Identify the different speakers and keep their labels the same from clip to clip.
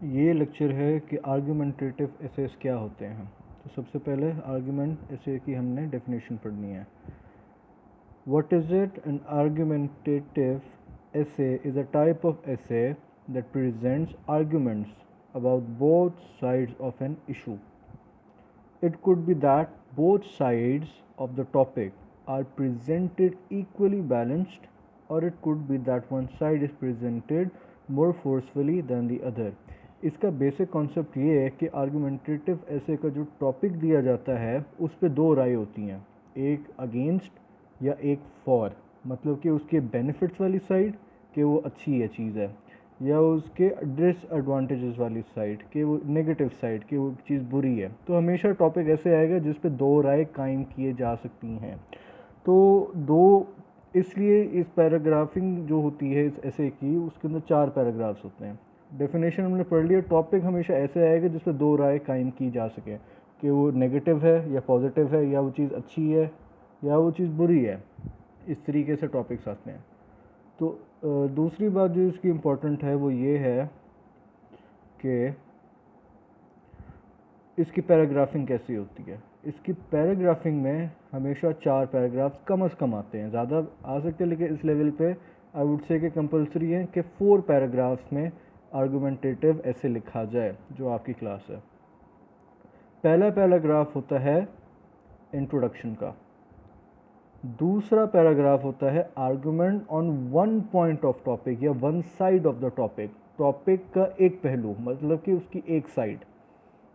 Speaker 1: ये लेक्चर है कि आर्गुमेंटेटिव एसेस क्या होते हैं। तो सबसे पहले आर्गुमेंट एसे की हमने डेफिनेशन पढ़नी है। What is it? An argumentative essay is a type of essay that presents arguments about both sides of an issue. It could be that both sides of the topic are presented equally balanced, or it could be that one side is presented more forcefully than the other. इसका basic concept ये है कि argumentative ऐसे का जो topic दिया जाता है उस पर दो राय होती हैं, एक अगेंस्ट या एक फॉर, मतलब कि उसके बेनिफिट्स वाली साइड कि वो अच्छी है चीज़ है, या उसके डिसएडवांटेजेस वाली साइड कि वो नेगेटिव साइड कि वो चीज़ बुरी है। तो हमेशा टॉपिक ऐसे आएगा जिस पे दो राय कायम किए जा सकती हैं। तो दो इसलिए इस पैराग्राफिंग जो होती है इस ऐसे की, उसके अंदर 4 पैराग्राफ्स होते हैं। डेफिनेशन हमने पढ़ लिया। टॉपिक हमेशा ऐसे आएगा जिस पे दो राय कायम की जा सके कि वो नेगेटिव है या पॉजिटिव है, या वो चीज़ अच्छी है या वो चीज़ बुरी है। इस तरीके से टॉपिक्स आते हैं। तो दूसरी बात जो इसकी इम्पोर्टेंट है वो ये है कि इसकी पैराग्राफिंग कैसी होती है। इसकी पैराग्राफिंग में हमेशा 4 पैराग्राफ्स कम से कम आते हैं, ज़्यादा आ सकते हैं, लेकिन इस लेवल पे आई वुड से कि कंपलसरी है कि 4 पैराग्राफ्स में आर्गुमेंटेटिव ऐसे लिखा जाए जो आपकी क्लास है। पहला पैराग्राफ होता है इंट्रोडक्शन का, दूसरा पैराग्राफ होता है argument on one point of topic या one side of the topic. Topic का एक पहलू, मतलब कि उसकी एक साइड,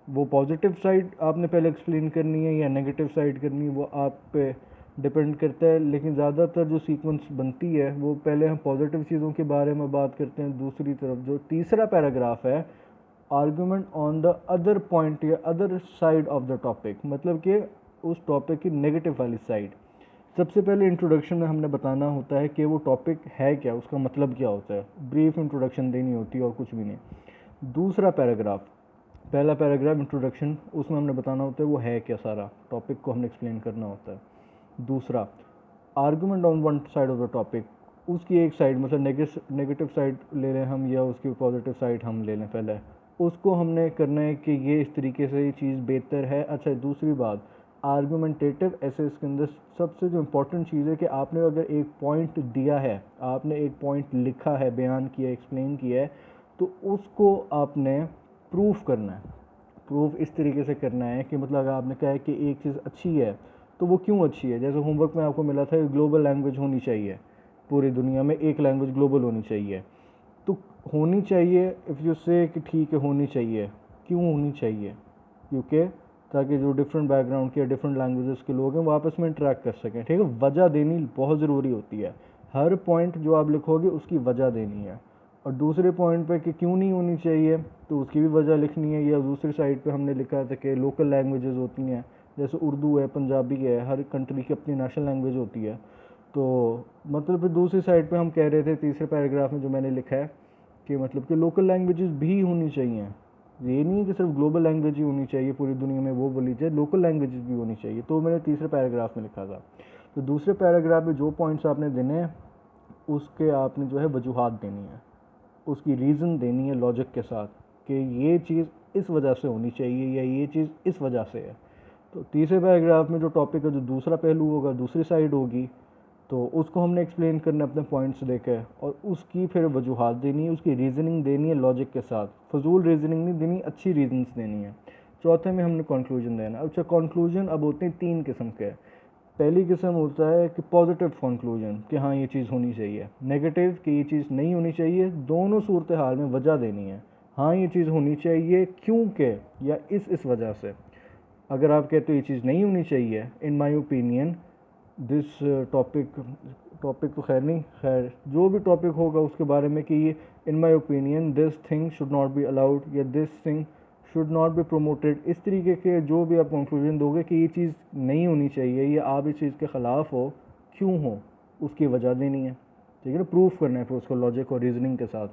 Speaker 1: वो पॉजिटिव साइड आपने पहले एक्सप्लेन करनी है या नेगेटिव साइड करनी है, वो आप पे डिपेंड करता है। लेकिन ज़्यादातर जो सीक्वेंस बनती है वो पहले हम पॉजिटिव चीज़ों के बारे में बात करते हैं। दूसरी तरफ जो तीसरा पैराग्राफ है, argument on the other point या other side of the topic, मतलब कि उस टॉपिक की नेगेटिव वाली साइड। सबसे पहले इंट्रोडक्शन में हमने बताना होता है कि वो टॉपिक है क्या, उसका मतलब क्या होता है, ब्रीफ इंट्रोडक्शन देनी होती है और कुछ भी नहीं। दूसरा पैराग्राफ, पहला पैराग्राफ इंट्रोडक्शन, उसमें हमने बताना होता है वो है क्या, सारा टॉपिक को हमने एक्सप्लेन करना होता है। दूसरा argument on one side of the topic, उसकी एक साइड, मतलब नेगेटिव साइड ले लें हम या उसकी पॉजिटिव साइड हम ले लें, पहले उसको हमने करना है कि ये इस तरीके से ये चीज़ बेहतर है। अच्छा, दूसरी बात, आर्गुमेंटेटिव ऐसे इसके अंदर सबसे जो इम्पोर्टेंट चीज़ है कि आपने अगर एक पॉइंट दिया है, आपने एक पॉइंट लिखा है, बयान किया, एक्सप्लेन किया है, तो उसको आपने प्रूफ करना है। प्रूफ इस तरीके से करना है कि मतलब अगर आपने कहा है कि एक चीज़ अच्छी है तो वो क्यों अच्छी है। जैसे होमवर्क में आपको मिला था ग्लोबल लैंग्वेज होनी चाहिए, पूरी दुनिया में एक लैंग्वेज ग्लोबल होनी चाहिए। तो होनी चाहिए, इफ़ यू से कि ठीक है होनी चाहिए, क्यों होनी चाहिए, क्योंकि ताकि जो डिफरेंट बैकग्राउंड के डिफरेंट लैंग्वेजेस के लोग हैं वो आपस में इंटरेक्ट कर सकें। ठीक है, वजह देनी बहुत ज़रूरी होती है। हर पॉइंट जो आप लिखोगे उसकी वजह देनी है। और दूसरे पॉइंट पे कि क्यों नहीं होनी चाहिए तो उसकी भी वजह लिखनी है। या दूसरी साइड पे हमने लिखा था कि लोकल लैंग्वेजेस होती हैं, जैसे उर्दू है, पंजाबी है, हर कंट्री की अपनी नेशनल लैंग्वेज होती है। तो मतलब फिर दूसरी साइड पे हम कह रहे थे तीसरे पैराग्राफ में जो मैंने लिखा है कि मतलब कि लोकल लैंग्वेजेस भी होनी चाहिए। ये नहीं है कि सिर्फ ग्लोबल लैंग्वेज ही होनी चाहिए पूरी दुनिया में वो बोली जाए, लोकल लैंग्वेजेस भी होनी चाहिए। तो मैंने तीसरे पैराग्राफ में लिखा था। तो दूसरे पैराग्राफ में जो पॉइंट्स आपने देने हैं उसके आपने जो है वजूहात देनी है, उसकी रीज़न देनी है लॉजिक के साथ कि ये चीज़ इस वजह से होनी चाहिए या ये चीज़ इस वजह से है। तो तीसरे पैराग्राफ में जो टॉपिक का जो दूसरा पहलू होगा, दूसरी साइड होगी, तो उसको हमने एक्सप्लेन करना अपने पॉइंट्स देकर, और उसकी फिर वजूहात देनी है, उसकी रीज़निंग देनी है लॉजिक के साथ। फजूल रीज़निंग नहीं देनी, अच्छी रीजंस देनी है। चौथे में हमने कंक्लूजन देना है। अच्छा, कंक्लूजन अब होते हैं 3 किस्म के। पहली किस्म होता है कि पॉजिटिव कंक्लूजन कि हाँ ये चीज़ होनी चाहिए, नेगेटिव कि ये चीज़ नहीं होनी चाहिए। दोनों सूरत हाल में वजह देनी है, हाँ ये चीज़ होनी चाहिए क्योंकि या इस वजह से। अगर आप कहते हो ये चीज़ नहीं होनी चाहिए, इन माय ओपिनियन दिस टॉपिक तो खैर नहीं, खैर जो भी टॉपिक होगा उसके बारे में कि ये in my opinion this thing should not be allowed या this thing should not be promoted, इस तरीके के जो भी आप कंक्लूजन दोगे कि ये चीज़ नहीं होनी चाहिए या आप इस चीज़ के ख़िलाफ़ हो, क्यों हो, उसकी वजह देनी है। ठीक है ना, प्रूफ करना है फिर उसको लॉजिक और रीजनिंग के साथ।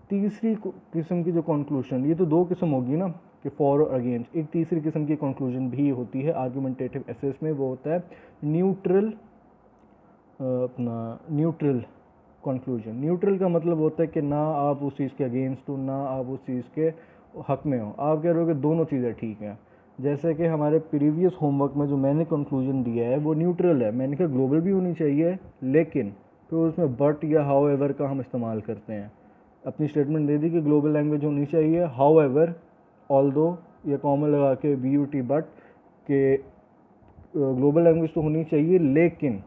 Speaker 1: तीसरी किस्म की जो कंक्लूजन, ये तो 2 किस्म होगी ना कि फॉर और अगेंस्ट। एक तीसरी किस्म की कंक्लूजन भी होती है आर्गुमेंटेटिव एसेस में, वो होता है न्यूट्रल, अपना न्यूट्रल कंक्लूजन। न्यूट्रल का मतलब होता है कि ना आप उस चीज़ के अगेंस्ट हो, ना आप उस चीज़ के हक में हो, आप कह रहे हो कि दोनों चीज़ें ठीक हैं। जैसे कि हमारे प्रीवियस होमवर्क में जो मैंने कंक्लूजन दिया है वो न्यूट्रल है। मैंने कहा ग्लोबल भी होनी चाहिए, लेकिन फिर उसमें बट या हाउ एवर का हम इस्तेमाल करते हैं। अपनी स्टेटमेंट दे दी कि ग्लोबल लैंग्वेज होनी चाहिए, हाउ एवर, ऑल्दो, या कॉमा लगा के BUT, बट के ग्लोबल लैंग्वेज तो होनी चाहिए लेकिन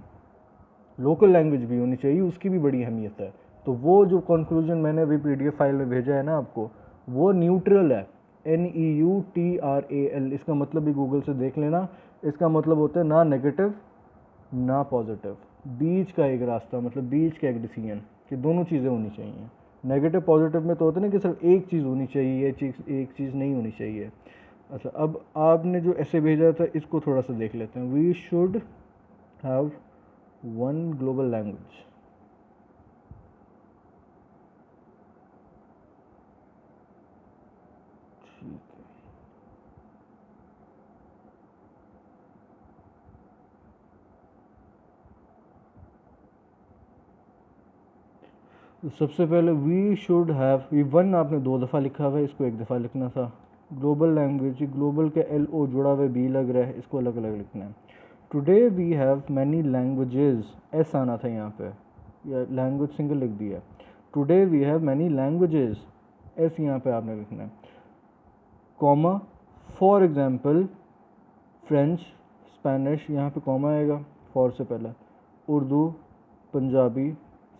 Speaker 1: लोकल लैंग्वेज भी होनी चाहिए, उसकी भी बड़ी अहमियत है। तो वो जो कंक्लूजन मैंने अभी PDF फाइल में भेजा है ना आपको, वो न्यूट्रल है, NEUTRAL। इसका मतलब भी गूगल से देख लेना। इसका मतलब होता है ना नेगेटिव ना पॉजिटिव, बीच का एक रास्ता, मतलब बीच का एक डिसीजन कि दोनों चीज़ें होनी चाहिए। नेगेटिव पॉजिटिव में तो होता है ना कि सिर्फ एक चीज़ होनी चाहिए, एक चीज़ नहीं होनी चाहिए। अच्छा, अब आपने जो ऐसे भेजा था इसको थोड़ा सा देख लेते हैं। We should have one global language. ठीक है, तो सबसे पहले वी शुड हैव, ये वन आपने 2 दफ़ा लिखा हुआ है, इसको 1 दफ़ा लिखना था। ग्लोबल लैंग्वेज, ग्लोबल के LO जुड़ा हुआ B लग रहा है, इसको अलग अलग लिखना है। Today we have many languages, S आना था यहाँ पे, या लैंग्वेज सिंगल लिख दिया। Today we have many languages, S यहाँ पे आपने लिखना है, comma, for example French, Spanish, यहाँ पे कॉमा आएगा फॉर से पहले, उर्दू, पंजाबी,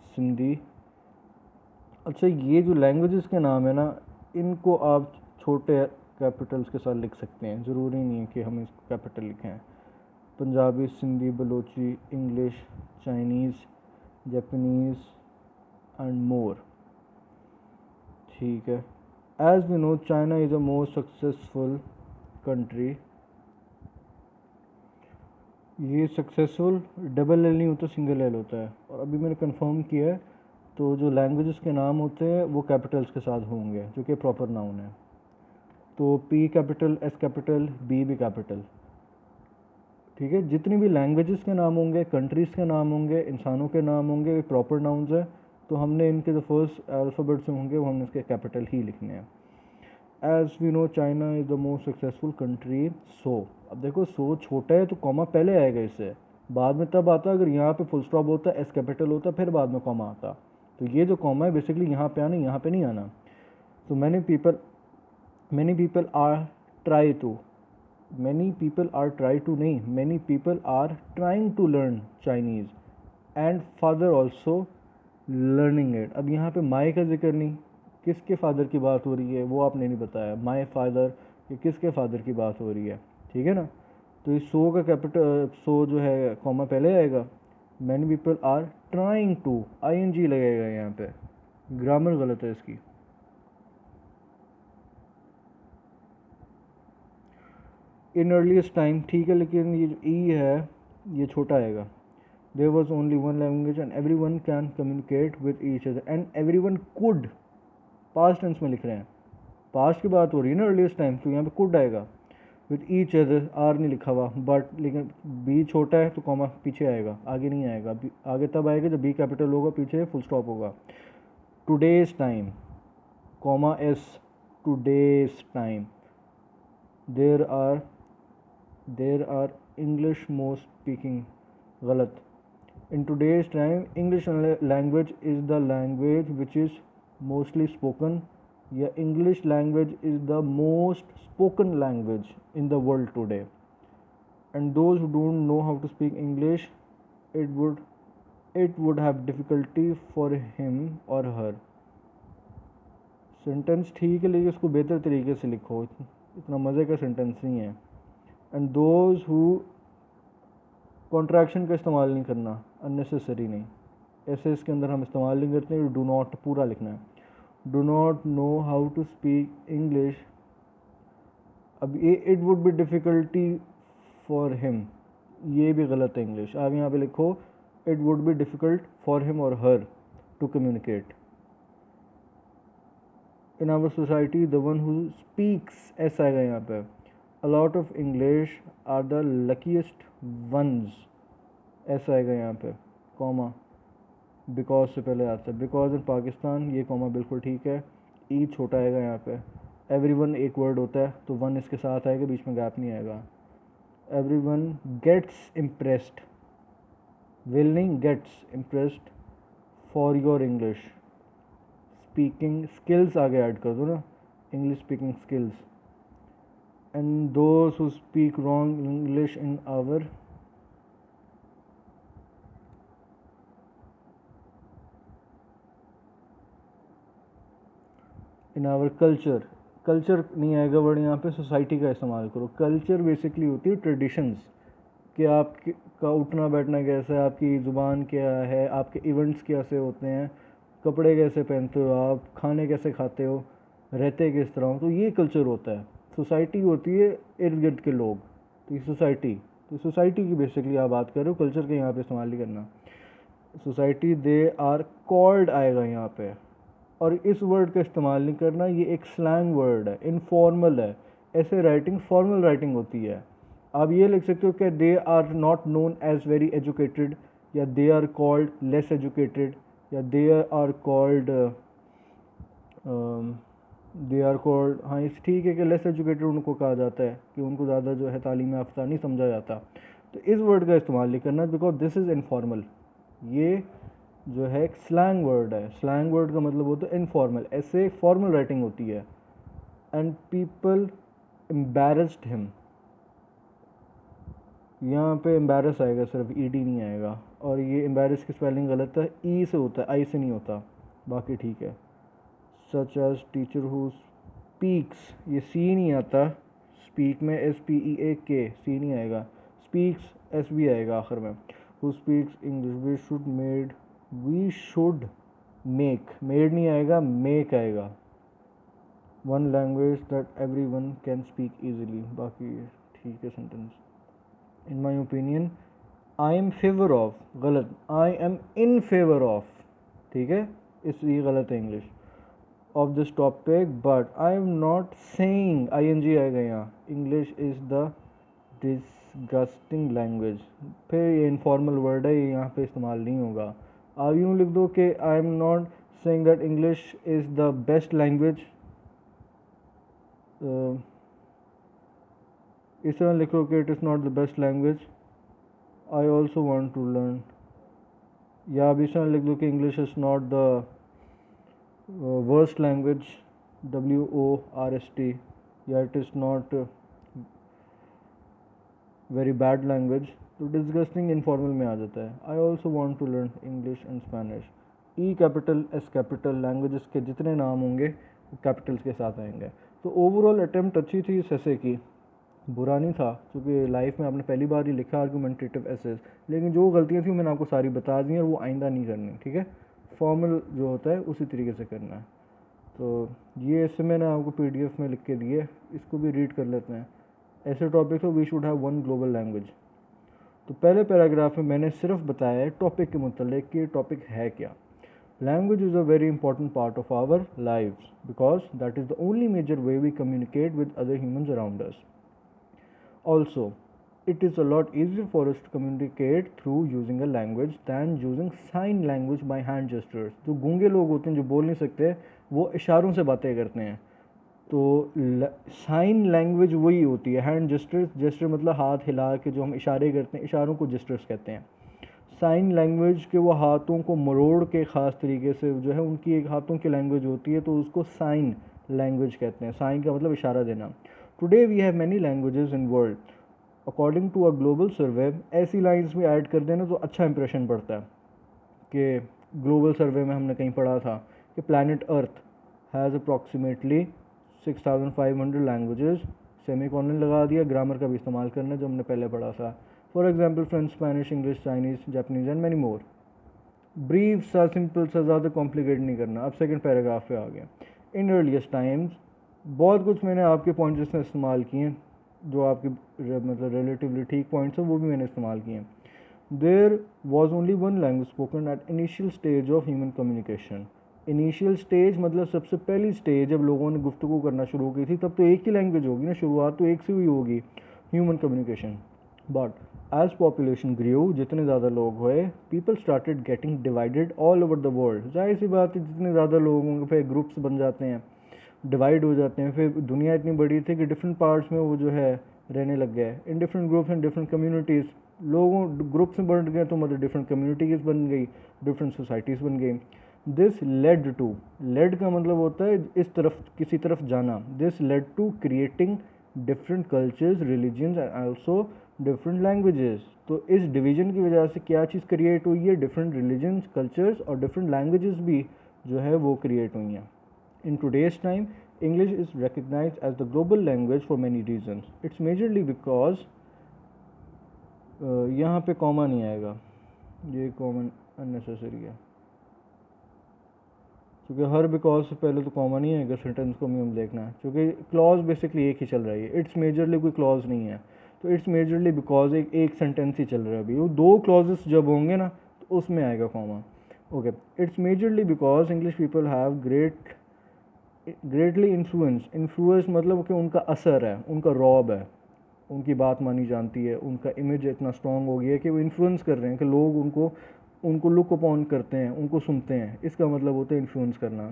Speaker 1: सिंधी। अच्छा, ये जो लैंग्वेजेस के नाम है ना, इनको आप छोटे कैपिटल्स के साथ लिख सकते हैं, ज़रूरी नहीं है कि हम इसको कैपिटल लिखें। Punjabi, Sindhi, Balochi, English, Chinese, Japanese and more. ठीक है। As we know China is a most successful country. ये सक्सेसफुल डबल एल नहीं होता, सिंगल एल होता है। और अभी मैंने कंफर्म किया है, तो जो लैंग्वेजेस के नाम होते हैं वो कैपिटल्स के साथ होंगे, जो कि प्रॉपर नाउन है। तो P capital, S capital, B भी कैपिटल। ठीक है, जितनी भी लैंग्वेजेस के नाम होंगे, कंट्रीज़ के नाम होंगे, इंसानों के नाम होंगे, ये प्रॉपर नाउन्स है, तो हमने इनके जो फर्स्ट अल्फ़ाबेट्स होंगे वो हमने इसके कैपिटल ही लिखने हैं। As we know China is the most successful country, so. अब देखो, सो छोटा है तो कॉमा पहले आएगा, इससे बाद में तब आता अगर यहाँ पे फुल स्टॉप होता, S कैपिटल होता, फिर बाद में कॉमा आता। तो ये जो कॉमा है बेसिकली यहाँ पे आना, यहाँ पे नहीं आना। तो many people are try to, many people are try to नहीं, many people are trying to learn Chinese and father also learning it। अब यहाँ पे माई का जिक्र नहीं, किसके फादर की बात हो रही है वो आपने नहीं बताया, माई फादर, कि किसके फादर की बात हो रही है। ठीक है ना, तो इस सो का कैपिटल, सो जो है कॉमा पहले आएगा। Many people are trying to, ING लगेगा यहाँ पे, ग्रामर गलत है इसकी। इन अर्लीस्ट टाइम, ठीक है, लेकिन ये जो ई है ये छोटा आएगा। There was only one language and every one can communicate with each other and every one could, past tense में लिख रहे हैं, पास्ट की बात हो रही है ना, अर्लीस्ट टाइम, तो यहाँ पे कुड आएगा। विद ईच अदर, आर नहीं लिखा हुआ, बट लेकिन बी छोटा है तो कॉमा पीछे आएगा, आगे नहीं आएगा। आगे तब आएगा जब बी कैपिटल होगा, पीछे फुल स्टॉप होगा। Today's time, comma S, today's time. There are English most speaking, गलत। In today's time English language is the language which is mostly spoken, या English language is the most spoken language in the world today. And those who don't know how to speak English, it would have difficulty for him or her. Sentence ठीक है, लेकिन उसको बेहतर तरीके से लिखो, इतना मज़े का सेंटेंस नहीं है। एंड दोज हु, कॉन्ट्रैक्शन का इस्तेमाल नहीं करना, अननेसेसरी नहीं, ऐसे इसके अंदर हम इस्तेमाल नहीं करते हैं। डू नॉट पूरा लिखना है, do not know how to speak English. अब ये it would be difficulty for him, ये भी गलत है इंग्लिश। आप यहाँ पे लिखो it would be difficult for him or her to communicate. In our society the one who speaks, ऐसा आएगा यहाँ पे, a lot of English are the luckiest ones, ऐसा आएगा यहाँ पे, कॉमा। बिकॉज से पहले आता है, बिकॉज इन पाकिस्तान, ये कॉमा बिल्कुल ठीक है। ई छोटा आएगा यहाँ पे। एवरीवन एक वर्ड होता है तो वन इसके साथ आएगा, बीच में गैप नहीं आएगा। एवरीवन गेट्स इम्प्रेस्ड, विल नहीं, gets impressed for your English speaking skills, आगे ऐड कर दो ना, English speaking skills. And those who speak wrong English in our culture, culture नहीं आएगा वर्ड यहाँ पे, सोसाइटी का इस्तेमाल करो। कल्चर बेसिकली होती है ट्रेडिशंस, कि आपकी का उठना बैठना कैसा है, आपकी ज़ुबान क्या है, आपके इवेंट्स कैसे होते हैं, कपड़े कैसे पहनते हो आप, खाने कैसे खाते हो, रहते किस तरह हो, तो ये कल्चर होता है। सोसाइटी होती है इर्द गिर्द के लोग, तो ये सोसाइटी, तो सोसाइटी की बेसिकली आप बात कर रहे हो, कल्चर के यहाँ पे इस्तेमाल नहीं करना। सोसाइटी दे आर कॉल्ड आएगा यहाँ पे, और इस वर्ड का इस्तेमाल नहीं करना, ये एक स्लैंग वर्ड है, इनफॉर्मल है। ऐसे राइटिंग फॉर्मल राइटिंग होती है। आप ये लिख सकते हो कि they are not known as very educated, या they are called less educated, या दे आर कॉल्ड हाँ इस ठीक है कि लेस एजुकेटेड उनको कहा जाता है, कि उनको ज़्यादा जो है तालीम याफ्ता नहीं समझा जाता। तो इस वर्ड का इस्तेमाल नहीं करना, बिकॉज दिस इज़ इनफॉर्मल। ये जो है एक स्लैंग वर्ड है। स्लैंग वर्ड का मतलब होता है इनफॉर्मल, ऐसे फॉर्मल राइटिंग होती है। एंड पीपल एम्बैरस्ड हिम, यहाँ पे एम्बैरस आएगा, सिर्फ ईडी नहीं आएगा। और ये एम्बैरस की स्पेलिंग गलत है, ई से होता है, आई से नहीं होता, बाकी ठीक है। Such as teacher who speaks, ये सी नहीं आता, स्पीक में SPEAK, सी नहीं आएगा, स्पीक्स एस भी आएगा आखिर में। Who speaks English, we should make, made नहीं आएगा, मेक आएगा। One language that every one can speak easily, बाकी ठीक है sentence. In my opinion I am favour of, गलत, I am in favour of, ठीक है, ये गलत है English, of this topic, but I am not saying, ING आएगा यहाँ, English is the disgusting language. फिर ये इनफॉर्मल वर्ड है, ये यहाँ पे इस्तेमाल नहीं होगा। आप यूँ लिख दो कि I am not saying that English is the best language, इस तरह लिखो कि it is not the best language, I also want to learn. या आप इस तरह लिख दो कि English is not the worst language, WORST, या it is not very bad language. तो डिस्गस्टिंग इनफॉर्मल में आ जाता है। I also want to learn English and Spanish. E capital S capital, languages के जितने नाम होंगे वो कैपिटल्स के साथ आएंगे। तो ओवरऑल अटेम्प्ट अच्छी थी इस ऐसे की, बुरा नहीं था, क्योंकि लाइफ में आपने पहली बार ही लिखा आर्गूमेंटेटिव एसेस। लेकिन जो गलतियाँ थी मैंने आपको सारी बता दी और वो आइंदा नहीं करनी, ठीक है। फॉर्मल जो होता है उसी तरीके से करना है। तो ये इससे मैंने आपको PDF में लिख के दिए, इसको भी रीड कर लेते हैं। ऐसे टॉपिक हो, we should have one global language. तो पहले पैराग्राफ में मैंने सिर्फ बताया है टॉपिक के मुतल्लिक कि टॉपिक है क्या। Language is a very important part of our lives, because that is the only major way we communicate with other humans around us. Also, it is a lot easier for us to communicate through using a language than using sign language by hand gestures. जो गूंगे लोग होते हैं, जो बोल नहीं सकते, वो इशारों से बातें करते हैं। तो साइन लैंग्वेज वही होती है, हैंड जेस्टर्स, जेस्टर मतलब हाथ हिला के जो हम इशारे करते हैं, इशारों को जेस्टर्स कहते हैं। साइन लैंग्वेज के वो हाथों को मरोड़ के ख़ास तरीके से जो है उनकी एक हाथों की लैंग्वेज होती है, तो उसको साइन लैंग्वेज कहते हैं। साइन का मतलब इशारा देना। Today we have many languages in world according to a global survey. ऐसी लाइन्स भी ऐड कर देना तो अच्छा इंप्रेशन पड़ता है कि ग्लोबल सर्वे में हमने कहीं पढ़ा था कि planet earth has approximately 6500 languages, semicolon लगा दिया, ग्रामर का भी इस्तेमाल करना जो हमने पहले पढ़ा था। For example French, Spanish, English, Chinese, Japanese and many more. Brief सा, सिंपल सा, ज़्यादा कॉम्प्लिकेट नहीं करना। अब सेकंड पैराग्राफ पे आ गया। इन अर्लीस्ट टाइम्स, बहुत कुछ मैंने आपके पॉइंट्स इसमें इस्तेमाल किए हैं, जो आपके मतलब रिलेटिवली ठीक पॉइंट्स हैं वो भी मैंने इस्तेमाल किए हैं। There was only one language spoken at initial stage of human communication. Initial stage मतलब सबसे पहली स्टेज, जब लोगों ने गुफ्तगू करना शुरू की थी, तब तो एक ही लैंग्वेज होगी ना, शुरुआत तो एक से हुई होगी, human communication. But as population grew, जितने ज़्यादा लोग हुए, people started getting divided all over the world. जाहिर सी बात है, जितने ज़्यादा लोग होंगे फिर ग्रुप्स बन जाते हैं, डिवाइड हो जाते हैं। फिर दुनिया इतनी बड़ी थी कि डिफरेंट पार्ट्स में वो जो है रहने लग गए, in different groups in different communities. लोगों ग्रुप्स में बढ़ गए तो मतलब डिफरेंट कम्युनिटीज़ बन गई, डिफरेंट सोसाइटीज़ बन गई। दिस लेड टू, लेड का मतलब होता है इस तरफ, किसी तरफ जाना। This led to creating different cultures, religions and also different languages. तो इस डिवीजन की वजह से क्या चीज़ क्रिएट हुई है? डिफरेंट रिलीजन्स, कल्चर्स और डिफरेंट लैंग्वेजेस भी जो है वो क्रिएट हुई हैं। In today's time, English is recognized as the global language for many reasons. It's majorly because यहाँ पे कॉमा नहीं आएगा, ये कॉमन अननेसेसरी है, क्योंकि हर बिकॉज से पहले तो कॉमा नहीं आएगा, सेंटेंस को भी हम देखना है, क्योंकि क्लॉज बेसिकली एक ही चल रही है। इट्स मेजरली कोई क्लॉज नहीं है, तो इट्स मेजरली बिकॉज एक सेंटेंस ही चल रहा है अभी। वो दो क्लॉजेस जब होंगे ना तो उसमें आएगा comma. Okay, it's majorly because English people have greatly influence मतलब कि उनका असर है, उनका रॉब है, उनकी बात मानी जाती है, उनका इमेज इतना स्ट्रॉन्ग हो गया है कि वो इन्फ्लुएंस कर रहे हैं कि लोग उनको लुक अपॉन करते हैं, उनको सुनते हैं। इसका मतलब होता है इन्फ्लुएंस करना।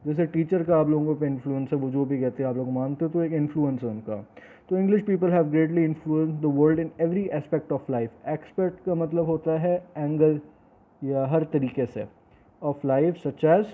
Speaker 1: जैसे टीचर का आप लोगों पे इन्फ्लुएंस है, वो जो भी कहते हैं आप लोग मानते हो, तो एक इन्फ्लुएंस है उनका। तो English people have greatly influence the world in every aspect of life. Expect का मतलब होता है एंगल या हर तरीके से, of life, such as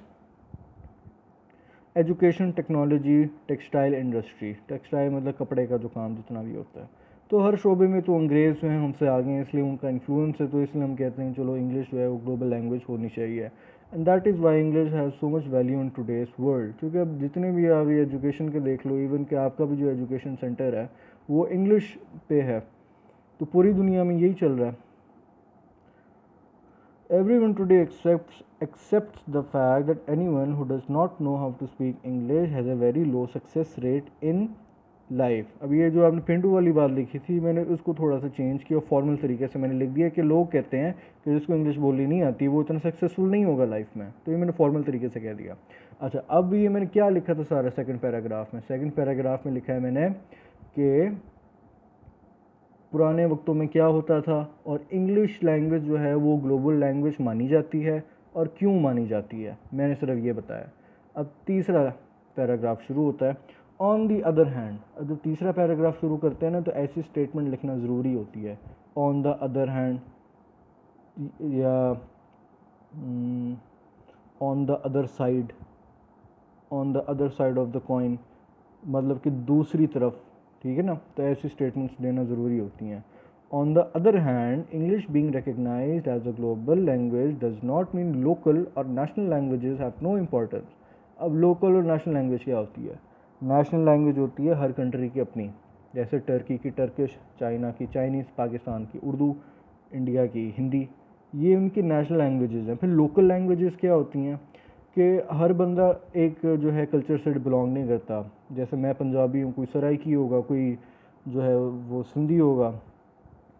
Speaker 1: education, technology, textile industry. Textile मतलब कपड़े का जो काम जितना भी होता है, तो हर शोबे में तो अंग्रेज़ जो हैं हमसे आगे हैं, इसलिए उनका इन्फ्लुएंस है, तो इसलिए हम कहते हैं चलो इंग्लिश जो है वो ग्लोबल लैंग्वेज होनी चाहिए। And that is why English has so much value in today's world. क्योंकि अब जितने भी आप ये एजुकेशन के देख लो, इवन कि आपका भी जो एजुकेशन सेंटर है वो इंग्लिश पे है, तो पूरी दुनिया में यही चल रहा है। Everyone today accepts the fact that anyone who does not know how to speak English has a very low success rate in life. अब ये जो आपने पिंटू वाली बात लिखी थी, मैंने उसको थोड़ा सा चेंज किया, फॉर्मल तरीके से मैंने लिख दिया कि लोग कहते हैं कि जिसको इंग्लिश बोलनी नहीं आती वो इतना सक्सेसफुल नहीं होगा लाइफ में, तो ये मैंने फॉर्मल तरीके से कह दिया। अच्छा, अब ये मैंने क्या लिखा था सारा सेकंड पैराग्राफ में? सेकंड पैराग्राफ में लिखा है मैंने कि पुराने वक्तों में क्या होता था और इंग्लिश लैंग्वेज जो है वो ग्लोबल लैंग्वेज मानी जाती है और क्यों मानी जाती है, मैंने सिर्फ ये बताया। अब तीसरा पैराग्राफ शुरू होता है, ऑन दी अदर हैंड। जब तीसरा पैराग्राफ शुरू करते हैं ना तो ऐसी स्टेटमेंट लिखना ज़रूरी होती है, ऑन द अदर हैंड या on the other side, on the other side of the coin, मतलब कि दूसरी तरफ, ठीक है ना। तो ऐसी स्टेटमेंट्स देना ज़रूरी होती हैं। On the other hand, English being recognised as a global language does not mean local और national languages have no importance. अब लोकल और नेशनल लैंग्वेज क्या होती है? नेशनल लैंग्वेज होती है हर कंट्री की अपनी, जैसे टर्की की टर्किश, चाइना की चाइनीज़, पाकिस्तान की उर्दू, इंडिया की हिंदी, ये उनकी नेशनल लैंग्वेजेस हैं। फिर लोकल लैंग्वेजेस क्या होती हैं कि हर बंदा एक जो है कल्चर से बिलोंग नहीं करता। जैसे मैं पंजाबी हूँ, कोई सराइकी होगा, कोई जो है वो सिंधी होगा,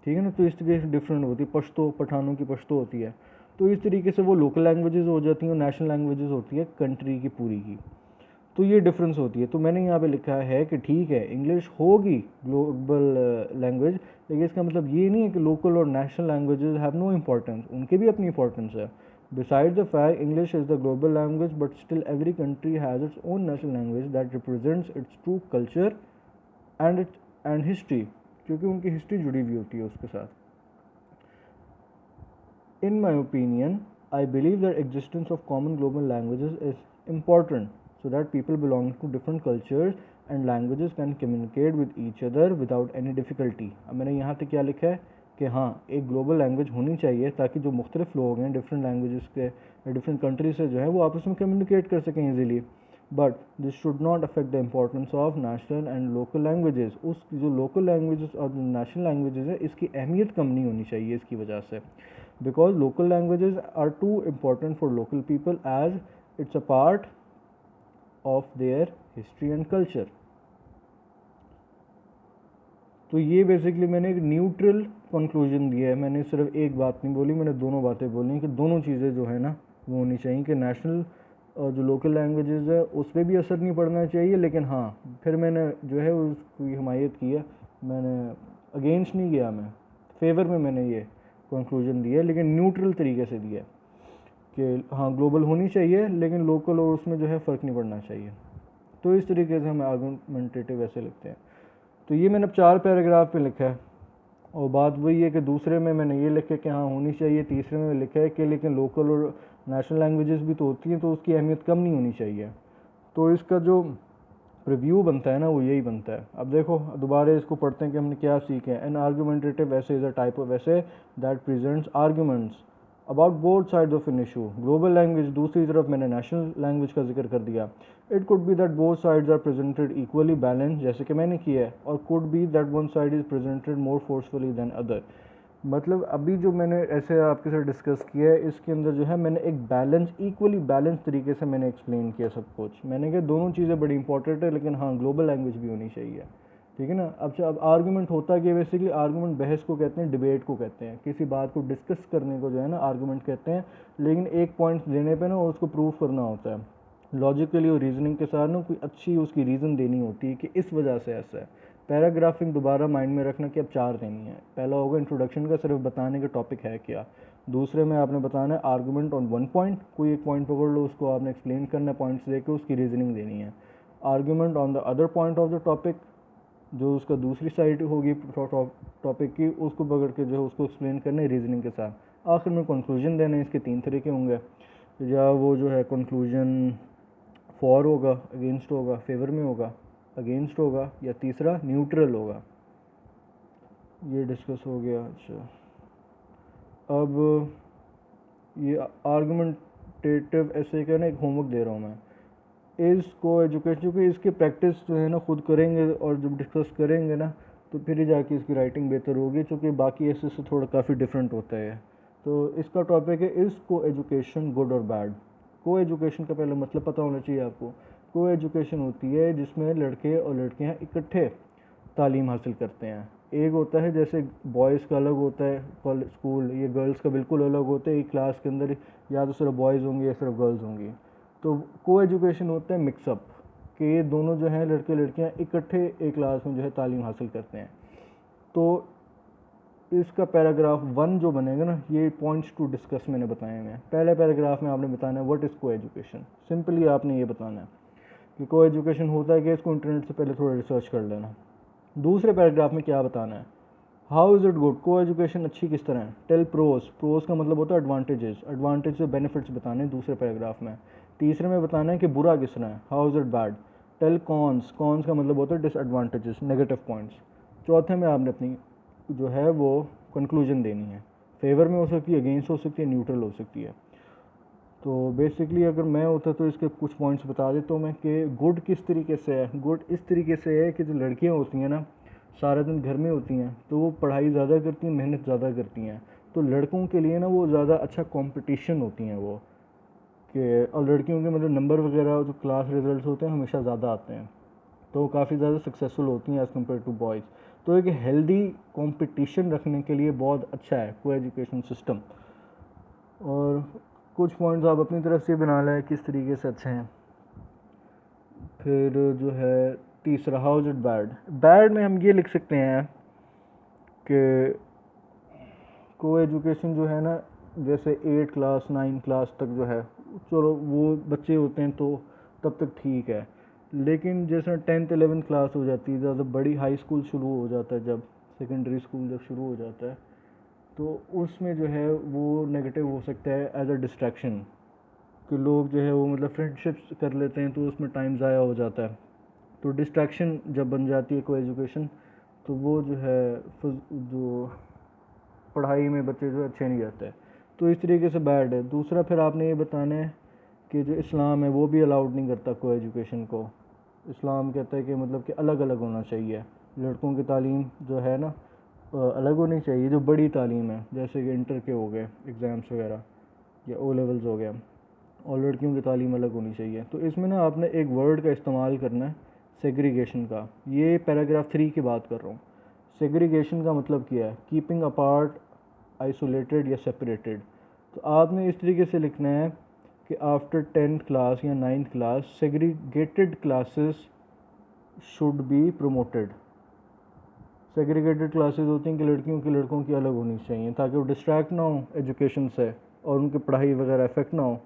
Speaker 1: ठीक है ना। तो इस तरीके से डिफरेंट होती है। पश्तो, पठानों की पश्तो होती है। तो इस तरीके से वो लोकल लैंग्वेजेस हो जाती हैं और नेशनल लैंग्वेजेस होती है कंट्री की पूरी की। तो ये डिफरेंस होती है। तो मैंने यहाँ पे लिखा है कि ठीक है इंग्लिश होगी ग्लोबल लैंग्वेज, लेकिन इसका मतलब ये नहीं है कि लोकल और national languages have no importance, उनके भी अपनी इंपॉर्टेंस है। Besides the fact English is the global language, but still every country has its own national language that represents its true culture and history, क्योंकि उनकी history जुड़ी हुई होती है उसके साथ। In my opinion, I believe that existence of common global languages is important so that people belonging to different cultures and languages can communicate with each other without any difficulty. अब मैंने यहाँ पे क्या लिखा है कि हाँ एक ग्लोबल लैंग्वेज होनी चाहिए ताकि जो मुख्तलिफ लोग हैं डिफरेंट लैंग्वेजेस के या डिफरेंट कंट्री से जो है वो आपस में कम्युनिकेट कर सकें easily. But this should not affect the importance of national and local languages. उस जो लोकल लैंग्वेजेस और जो नेशनल लैंग्वेजेस है इसकी अहमियत कम नहीं होनी चाहिए इसकी वजह से, because local languages are too important for local people as it's a part of their history and culture. तो ये बेसिकली मैंने एक न्यूट्रल कंक्लूजन दिया है, मैंने सिर्फ एक बात नहीं बोली, मैंने दोनों बातें बोली हैं कि दोनों चीज़ें जो है ना वो होनी चाहिए कि नेशनल और जो लोकल लैंग्वेजेस है उस पर भी असर नहीं पड़ना चाहिए, लेकिन हाँ फिर मैंने जो है उसकी हिमायत की है, मैंने अगेंस्ट नहीं गया मैं, फेवर में मैंने ये कंक्लूजन दिया है, लेकिन न्यूट्रल तरीके से दिया है कि हाँ ग्लोबल होनी चाहिए लेकिन लोकल और उसमें जो है फ़र्क नहीं पड़ना चाहिए। तो इस तरीके से हमें आर्गुमेंटेटिव ऐसे लिखते हैं। तो ये मैंने 4 पैराग्राफ पे लिखा है, और बात वही है कि दूसरे में मैंने ये लिखा है कि हाँ होनी चाहिए, तीसरे में लिखा है कि लेकिन लोकल और नेशनल लैंग्वेजेस भी तो होती हैं तो उसकी अहमियत कम नहीं होनी चाहिए। तो इसका जो रिव्यू बनता है ना वो यही बनता है। अब देखो दोबारा इसको पढ़ते हैं कि हमने क्या सीखे हैं। An argumentative essay is a type of essay that presents arguments about both sides of an issue. Global language, दूसरी तरफ मैंने नेशनल लैंग्वेज का जिक्र कर दिया। It could be that both sides are presented equally balance, जैसे कि मैंने किया है, और could be that one side is presented more forcefully than other. मतलब अभी जो मैंने ऐसे आपके साथ डिस्कस किया है इसके अंदर जो है मैंने एक बैलेंस, इक्वली बैलेंस तरीके से मैंने एक्सप्लेन किया सब कुछ। मैंने कहा दोनों चीज़ें बड़ी इंपॉर्टेंट है, लेकिन हाँ ग्लोबल लैंग्वेज भी होनी चाहिए, ठीक है ना। अब आर्गूमेंट होता है कि बेसिकली आर्गूमेंट बहस को कहते हैं, डिबेट को कहते हैं, किसी बात को डिस्कस करने को जो है ना आर्गूमेंट कहते हैं। लेकिन एक पॉइंट देने पे ना उसको प्रूव करना होता है लॉजिकली और रीजनिंग के साथ ना, कोई अच्छी उसकी रीज़न देनी होती है कि इस वजह से ऐसा है। पैराग्राफिंग दोबारा माइंड में रखना कि अब 4 देनी है। पहला होगा इंट्रोडक्शन का, सिर्फ बताने का टॉपिक है क्या। दूसरे में आपने बताना है आर्गूमेंट ऑन वन पॉइंट, कोई एक पॉइंट पकड़ लो, उसको आपने एक्सप्लेन करना है, पॉइंट्स देके उसकी रीजनिंग देनी है। Argument on the other point of the topic, जो उसका दूसरी साइड होगी टॉपिक की, उसको पकड़ के जो है उसको एक्सप्लेन करना है रीजनिंग के साथ। आखिर में कंक्लूजन देना है। इसके 3 तरीके होंगे, या वो जो है कंक्लूजन फॉर होगा, अगेंस्ट होगा, फेवर में होगा, अगेंस्ट होगा, या तीसरा न्यूट्रल होगा। ये डिस्कस हो गया। अच्छा, अब ये आर्गुमेंटेटिव ऐसे का ना एक होमवर्क दे रहा हूँ मैं। इसको एजुकेशन, क्योंकि इसकी प्रैक्टिस जो है ना खुद करेंगे और जब डिस्कस करेंगे ना तो फिर ही जाके इसकी राइटिंग बेहतर होगी, क्योंकि बाकी ऐसे से थोड़ा काफ़ी डिफरेंट होता है। तो इसका टॉपिक है इज़ को एजुकेशन गुड और बैड। को एजुकेशन का पहले मतलब पता होना चाहिए आपको। को एजुकेशन होती है जिसमें लड़के और लड़कियां इकट्ठे तालीम हासिल करते हैं। एक होता है जैसे बॉयज़ का अलग होता है कॉलेज स्कूल, ये गर्ल्स का बिल्कुल अलग होता है। एक क्लास के अंदर या तो सिर्फ बॉयज़ होंगे या सिर्फ गर्ल्स होंगी। तो को एजुकेशन होता है मिक्सअप, कि ये दोनों जो हैं लड़के लड़कियां इकट्ठे एक क्लास में जो है तालीम हासिल करते हैं। तो इसका पैराग्राफ 1 जो बनेगा ना, ये पॉइंट्स टू डिस्कस मैंने बताए हैं। पहले पैराग्राफ में आपने बताना है व्हाट इज़ को एजुकेशन। सिंपली आपने ये बताना है कि को एजुकेशन होता है कि इसको इंटरनेट से पहले थोड़ा रिसर्च कर लेना। दूसरे पैराग्राफ में क्या बताना है, हाउ इज़ इट गुड, को एजुकेशन अच्छी किस तरह है। टेल प्रोज, प्रोज का मतलब होता है एडवांटेजेस, एडवांटेज और बेनिफिट्स बताने हैं दूसरे पैराग्राफ में। तीसरे में बताना है कि बुरा किस तरह है, how is it bad. Tell cons, cons का मतलब होता है डिसएडवांटेजेस, नेगेटिव पॉइंट्स। चौथे में आपने अपनी जो है वो कंक्लूजन देनी है। फेवर में हो सकती है, अगेंस्ट हो सकती है, न्यूट्रल हो सकती है। तो बेसिकली अगर मैं होता तो इसके कुछ पॉइंट्स बता देता हूँ मैं कि गुड किस तरीके से है। गुड इस तरीके से है कि जो लड़कियाँ होती हैं ना सारा दिन घर में होती हैं, तो वो पढ़ाई ज़्यादा करती हैं, मेहनत ज़्यादा करती हैं। तो लड़कों के लिए ना वो ज़्यादा अच्छा कंपटीशन होती हैं वो, कि और लड़कियों के मतलब नंबर वगैरह जो क्लास रिजल्ट्स होते हैं हमेशा ज़्यादा आते हैं, तो काफ़ी ज़्यादा सक्सेसफुल होती हैं एज़ कम्पेयर टू बॉयज़। तो एक हेल्दी कंपटीशन रखने के लिए बहुत अच्छा है को एजुकेशन सिस्टम। और कुछ पॉइंट्स आप अपनी तरफ से बना लें किस तरीके से अच्छे हैं। फिर जो है तीसरा, how is it bad. Bad में हम ये लिख सकते हैं कि को एजुकेशन जो है ना, जैसे 8 क्लास 9 क्लास तक जो है, चलो वो बच्चे होते हैं तो तब तक ठीक है। लेकिन जैसे 10th 11th क्लास हो जाती है, ज़्यादा बड़ी हाई स्कूल शुरू हो जाता है, जब सेकेंडरी स्कूल जब शुरू हो जाता है, तो उसमें जो है वो नेगेटिव हो सकता है एज अ डिस्ट्रैक्शन, कि लोग जो है वो मतलब फ्रेंडशिप्स कर लेते हैं तो उसमें टाइम ज़ाया हो जाता है। तो डिस्ट्रैक्शन जब बन जाती है को एजुकेशन, तो वो जो है जो पढ़ाई में बच्चे जो अच्छे नहीं रहते। तो इस तरीके से बैड है। दूसरा फिर आपने ये बताना है कि जो इस्लाम है वो भी अलाउड नहीं करता को एजुकेशन को। इस्लाम कहता है कि मतलब कि अलग अलग होना चाहिए, लड़कों की तालीम जो है ना अलग होनी चाहिए, जो बड़ी तालीम है जैसे कि इंटर के हो गए एग्ज़ाम्स वगैरह या ओ लेवल्स हो गया, और लड़कियों की तालीम अलग होनी चाहिए। तो इसमें ना आपने एक वर्ड का इस्तेमाल करना है, सेग्रीगेशन का। ये पैराग्राफ 3 की बात कर रहा हूँ। सेग्रीगेशन का मतलब क्या है, कीपिंग अपार्ट, आइसोलेटेड या सेपरेटेड। तो आपने इस तरीके से लिखना है कि आफ्टर 10th क्लास या 9th class segregated classes should be promoted. Segregated classes होती हैं कि लड़कियों की लड़कों की अलग होनी चाहिए ताकि वो डिस्ट्रैक्ट ना हो एजुकेशन से और उनकी पढ़ाई वगैरह इफेक्ट ना हो।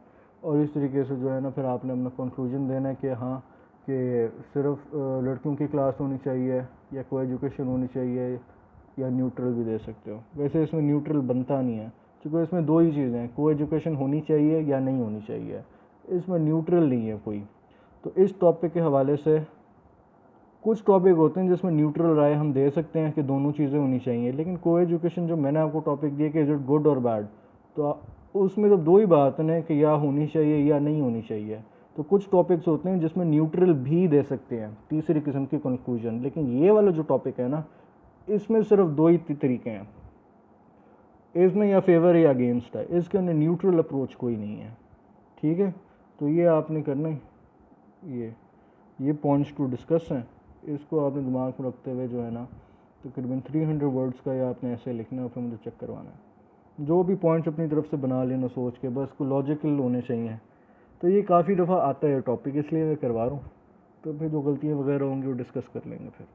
Speaker 1: और इस तरीके से जो है ना फिर आपने अपना कंक्लूजन देना है कि हाँ कि सिर्फ लड़कियों की क्लास होनी चाहिए या को एजुकेशन होनी चाहिए या न्यूट्रल भी दे सकते हो। वैसे इसमें न्यूट्रल बनता नहीं है क्योंकि इसमें दो ही चीज़ें हैं, को एजुकेशन होनी चाहिए या नहीं होनी चाहिए, इसमें न्यूट्रल नहीं है कोई। तो इस टॉपिक के हवाले से कुछ टॉपिक होते हैं जिसमें न्यूट्रल राय हम दे सकते हैं कि दोनों चीज़ें होनी चाहिए, लेकिन को एजुकेशन जो मैंने आपको टॉपिक दिया कि इज़ इट गुड और बैड, तो उसमें तो दो ही बात है कि या होनी चाहिए या नहीं होनी चाहिए। तो कुछ टॉपिक्स होते हैं जिसमें न्यूट्रल भी दे सकते हैं, तीसरी किस्म की कंक्लूजन। लेकिन ये वाला जो टॉपिक है ना, इसमें सिर्फ दो ही तरीके हैं, इसमें या फेवर या अगेंस्ट है, इसके अंदर न्यूट्रल अप्रोच कोई नहीं है। ठीक है, तो ये आपने करना है, ये पॉइंट्स टू डिस्कस हैं, इसको आपने दिमाग में रखते हुए जो है ना तकरीबन 300 वर्ड्स का या आपने ऐसे लिखना है, फिर मुझे चेक करवाना है। जो भी पॉइंट्स अपनी तरफ से बना लेना सोच के, बस को लॉजिकल होने चाहिए। तो ये काफ़ी दफ़ा आता है टॉपिक, इसलिए मैं करवा रहा हूँ। तो फिर जो गलतियाँ वगैरह होंगी वो डिस्कस कर लेंगे फिर।